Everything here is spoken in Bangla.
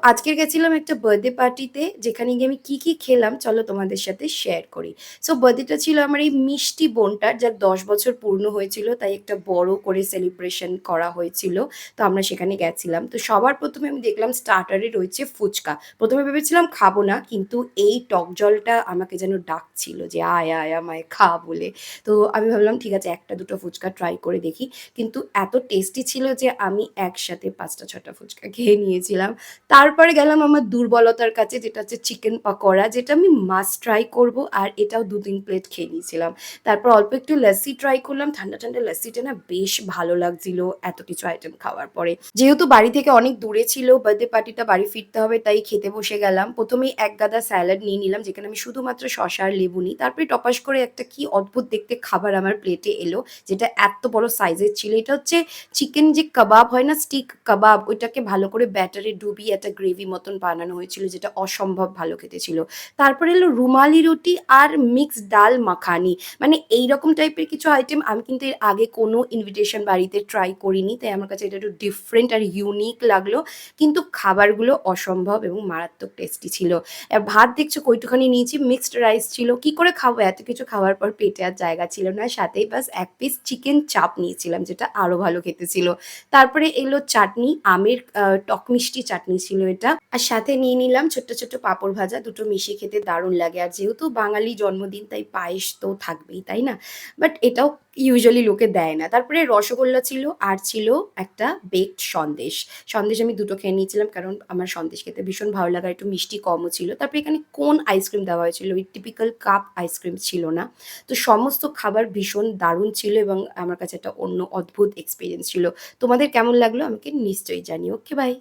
আজকের গেছিলাম একটা বার্থডে পার্টিতে যেখানে গিয়ে আমি কি খেলাম চলো তোমাদের সাথে শেয়ার করি। সো বার্থডেটা ছিল আমার এই মিষ্টি বোনটার, যার ১০ বছর পূর্ণ হয়েছিল, তাই একটা বড় করে সেলিব্রেশন করা হয়েছিল। তো আমরা সেখানে গেছিলাম। তো সবার ১ম এ আমি দেখলাম স্টার্টারে রয়েছে ফুচকা। ১ম এ ভেবেছিলাম খাবো না, কিন্তু এই টক জলটা আমাকে যেন ডাকছিল যে, "আয়, আয় আমায় খা" বলে। তো আমি ভাবলাম ঠিক আছে ১ টা ২ টো ফুচকা ট্রাই করে দেখি। কিন্তু এত টেস্টি ছিল যে আমি একসাথে ৫ টা ৬ টা ফুচকা খেয়ে নিয়েছিলাম। তারপরে গেলাম আমার দুর্বলতার কাছে, যেটা হচ্ছে চিকেন পকোড়া, যেটা আমি মাস্ট ট্রাই করব, আর এটাও ২-৩ প্লেট খেয়ে নিয়েছিলাম। তারপর অল্প একটু লাস্সি ট্রাই করলাম। ঠান্ডা, ঠান্ডা লাস্সিটা না বেশ ভালো লাগছিল এত কিছু আইটেম খাওয়ার পরে। যেহেতু বাড়ি থেকে অনেক দূরে ছিল বার্থডে পার্টিটা, বাড়ি ফিরতে হবে, তাই খেতে বসে গেলাম। ১ম এই এক গাদা স্যালাড নিয়ে নিলাম, যেখানে আমি শুধুমাত্র শসা আর লেবু নিই। তারপরে টপাস করে একটা কি অদ্ভুত দেখতে খাবার আমার প্লেটে এলো, যেটা এত্ত বড় সাইজের ছিল। এটা হচ্ছে চিকেন যে কাবাব হয় না, স্টিক কাবাব, ওইটাকে ভালো করে ব্যাটারে ডুবিয়ে একটা গ্রেভি মতন বানানো হয়েছিল, যেটা অসম্ভব ভালো খেতে ছিল। তারপরে এলো রুমালি রুটি আর মিক্সড ডাল মাখানি। মানে এইরকম টাইপের কিছু আইটেম আমি কিন্তু এর আগে কোনো ইনভিটেশন বাড়িতে ট্রাই করিনি। তাই আমার কাছে এটা একটু ডিফারেন্ট আর ইউনিক লাগলো। কিন্তু খাবারগুলো অসম্ভব এবং মারাত্মক টেস্টি ছিল। ভাত দেখছো কইটুখানি নিয়েছি, মিক্সড রাইস ছিল। কি করে খাবো? এত কিছু খাওয়ার পর পেটে আর জায়গা ছিল না। সাথেই বাস ১ পিস চিকেন চাপ নিয়েছিলাম, যেটা আরো ভালো খেতে ছিল। তারপরে এলো চাটনি, আমের টক মিষ্টি চাটনি ছিল এটা। আর সাথে নিয়ে নিলাম ছোট্ট, ছোট্ট পাঁপড় ভাজা। দুটো মিশিয়ে খেতে দারুণ লাগে। আর যেহেতু বাঙালি জন্মদিন, তাই পায়েস তো থাকবেই, তাই না? বাট এটাও ইউজুয়ালি লোকে দেয় না। তারপরে রসগোল্লা ছিল, আর ছিল একটা বেকড সন্দেশ। সন্দেশ আমি ২ টো খেয়ে নিয়েছিলাম, কারণ আমার সন্দেশ খেতে ভীষণ ভালো লাগে আর একটু মিষ্টি কমও ছিল। তারপরে এখানে কোন আইসক্রিম দেওয়া হয়েছিল, ওই টিপিক্যাল কাপ আইসক্রিম ছিল না। তো সমস্ত খাবার ভীষণ দারুণ ছিল এবং আমার কাছে একটা অন্য অদ্ভুত এক্সপেরিয়েন্স ছিল। তোমাদের কেমন লাগলো আমাকে নিশ্চয়ই জানিও। ওকে, বাই।